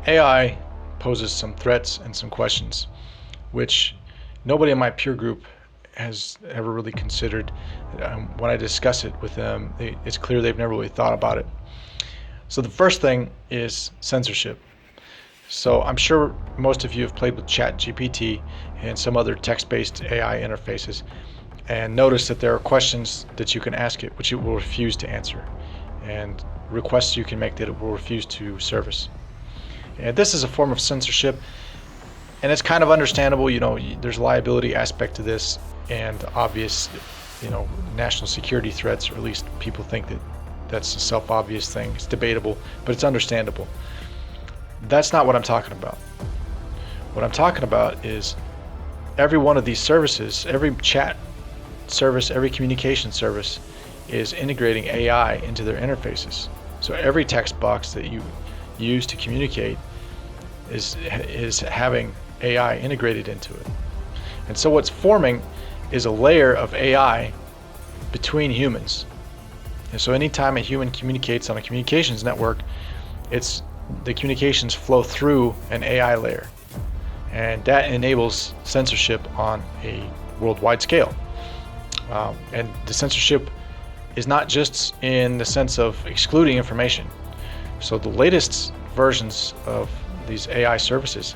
AI poses some threats and some questions, which nobody in my peer group has ever really considered. When I discuss it with them, it's clear they've never really thought about it. So the first thing is censorship. So I'm sure most of you have played with ChatGPT and some other text-based AI interfaces and noticed that there are questions that you can ask it which it will refuse to answer, and requests you can make that it will refuse to service. And this is a form of censorship, and it's kind of understandable. There's a liability aspect to this and obvious, national security threats, or at least people think that that's a self-obvious thing. It's debatable, but it's understandable. That's not what I'm talking about. What I'm talking about is every one of these services, every chat service, every communication service is integrating AI into their interfaces. So every text box that you use to communicate is having AI integrated into it. And so what's forming is a layer of AI between humans. And so anytime a human communicates on a communications network, the communications flow through an AI layer. And that enables censorship on a worldwide scale. And the censorship is not just in the sense of excluding information. So the latest versions of these AI services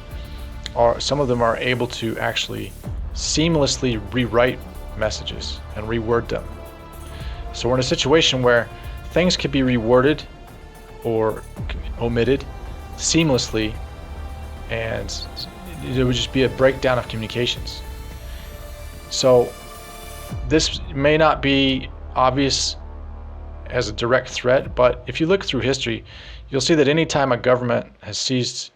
some of them are able to actually seamlessly rewrite messages and reword them. So we're in a situation where things could be reworded or omitted seamlessly, and it would just be a breakdown of communications. So this may not be obvious as a direct threat, but if you look through history, you'll see that anytime a government has seized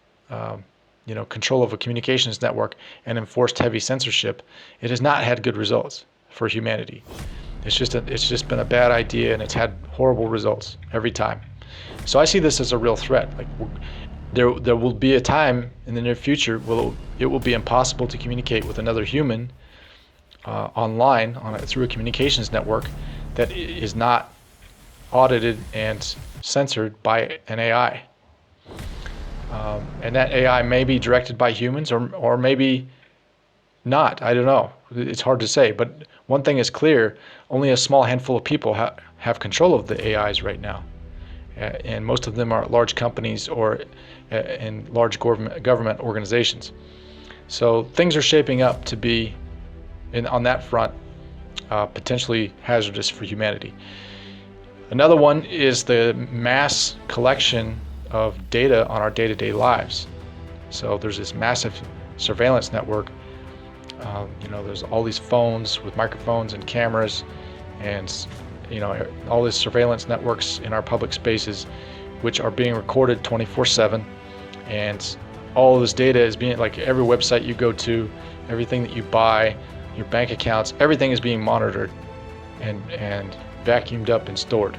control of a communications network and enforced heavy censorship, it has not had good results for humanity. It's just been a bad idea, and it's had horrible results every time. So I see this as a real threat. Like there will be a time in the near future where it will be impossible to communicate with another human online through a communications network that is not audited and censored by an AI. And that AI may be directed by humans or maybe not. I don't know. It's hard to say. But one thing is clear: only a small handful of people have control of the AIs right now. And most of them are large companies or in large government organizations. So things are shaping up to be, on that front, potentially hazardous for humanity. Another one is the mass collection of data on our day-to-day lives. So there's this massive surveillance network. There's all these phones with microphones and cameras, and all these surveillance networks in our public spaces, which are being recorded 24/7, and all of this data is being, like every website you go to, everything that you buy, your bank accounts, everything is being monitored and vacuumed up and stored.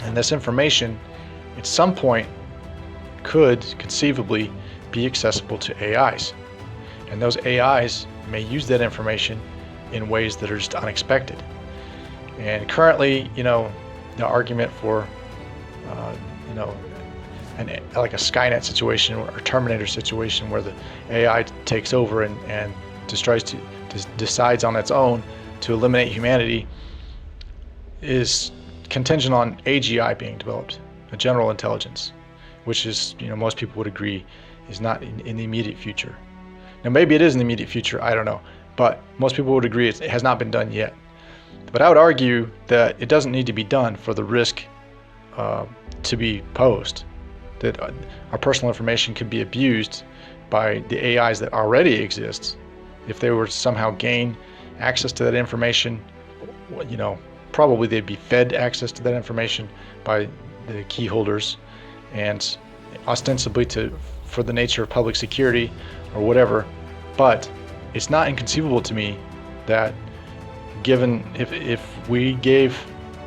And this information at some point could conceivably be accessible to AIs. And those AIs may use that information in ways that are just unexpected. And currently, the argument for, like a Skynet situation or a Terminator situation where the AI takes over and decides on its own to eliminate humanity is contingent on AGI being developed, a general intelligence, which is, most people would agree, is not in the immediate future. Now, maybe it is in the immediate future, I don't know, but most people would agree it has not been done yet. But I would argue that it doesn't need to be done for the risk to be posed, that our personal information could be abused by the AIs that already exist. If they were to somehow gain access to that information, probably they'd be fed access to that information by the key holders, and ostensibly for the nature of public security or whatever. But it's not inconceivable to me that if we gave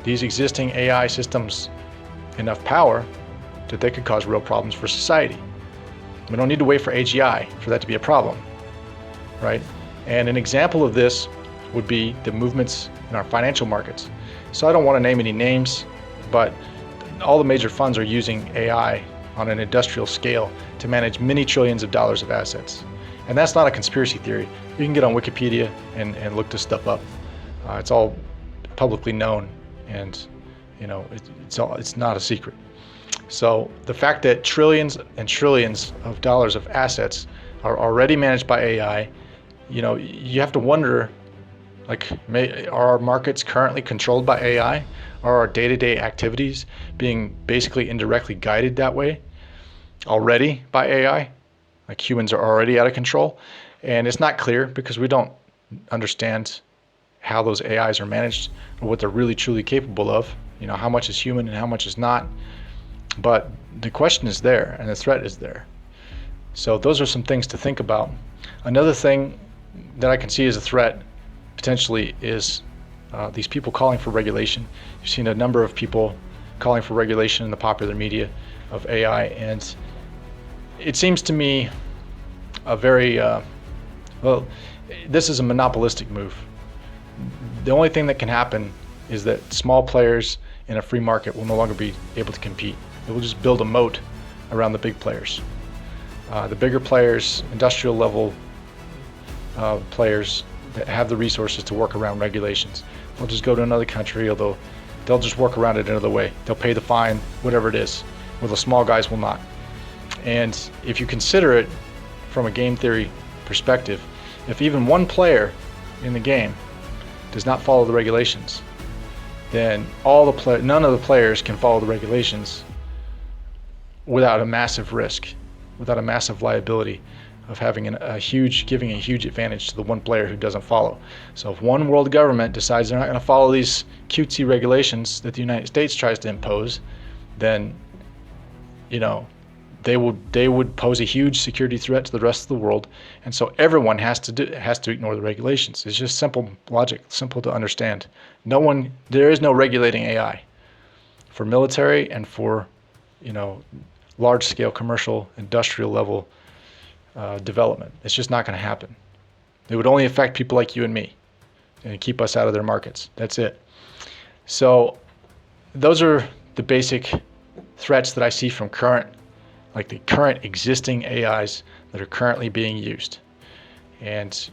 these existing AI systems enough power, that they could cause real problems for society. We don't need to wait for AGI for that to be a problem, right? And an example of this would be the movements in our financial markets. So I don't want to name any names, but all the major funds are using AI on an industrial scale to manage many trillions of dollars of assets. And that's not a conspiracy theory. You can get on Wikipedia and look this stuff up. It's all publicly known, and it's not a secret. So the fact that trillions and trillions of dollars of assets are already managed by AI, you have to wonder, are our markets currently controlled by AI? Are our day-to-day activities being basically indirectly guided that way already by AI? Like humans are already out of control? And it's not clear because we don't understand how those AIs are managed or what they're really truly capable of. How much is human and how much is not. But the question is there and the threat is there. So those are some things to think about. Another thing that I can see as a threat potentially is these people calling for regulation. You've seen a number of people calling for regulation in the popular media of AI, and it seems to me a very, this is a monopolistic move. The only thing that can happen is that small players in a free market will no longer be able to compete. It will just build a moat around the big players. The bigger players, industrial level players that have the resources to work around regulations, they'll just go to another country, although they'll just work around it another way. They'll pay the fine, whatever it is, where the small guys will not. And if you consider it from a game theory perspective, if even one player in the game does not follow the regulations, then none of the players can follow the regulations without a massive risk, without a massive liability of having giving a huge advantage to the one player who doesn't follow. So if one world government decides they're not going to follow these cutesy regulations that the United States tries to impose, then they would pose a huge security threat to the rest of the world, and so everyone has to ignore the regulations. It's just simple logic, simple to understand. There is no regulating AI for military and for large-scale commercial, industrial level development. It's just not going to happen. It would only affect people like you and me and keep us out of their markets. That's it. So those are the basic threats that I see from the current existing AIs that are currently being used. And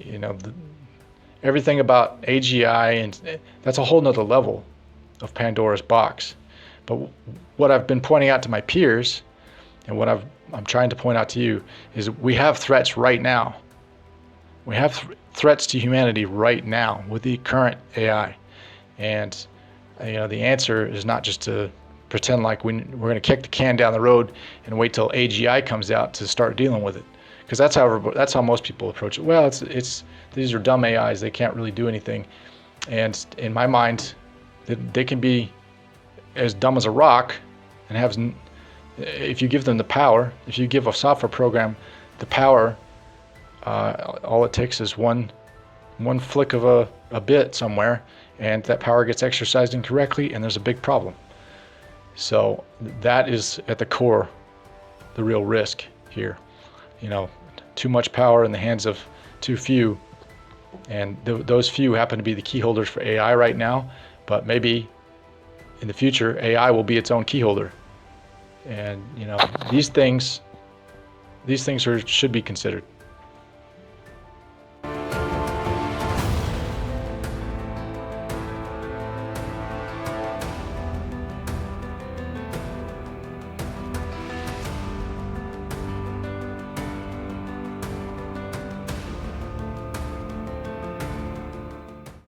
everything about AGI, and that's a whole nother level of Pandora's box. But what I've been pointing out to my peers, and what I'm trying to point out to you, is we have threats right now. We have threats to humanity right now with the current AI. And the answer is not just to pretend like we're going to kick the can down the road and wait till AGI comes out to start dealing with it, because that's how most people approach it. Well, these are dumb AIs; they can't really do anything. And in my mind, they can be as dumb as a rock, and if you give them the power, if you give a software program the power, all it takes is one flick of a bit somewhere, and that power gets exercised incorrectly, and there's a big problem. So that is at the core, the real risk here. Too much power in the hands of too few, and those few happen to be the key holders for AI right now, but maybe in the future AI will be its own key holder. And these things should be considered.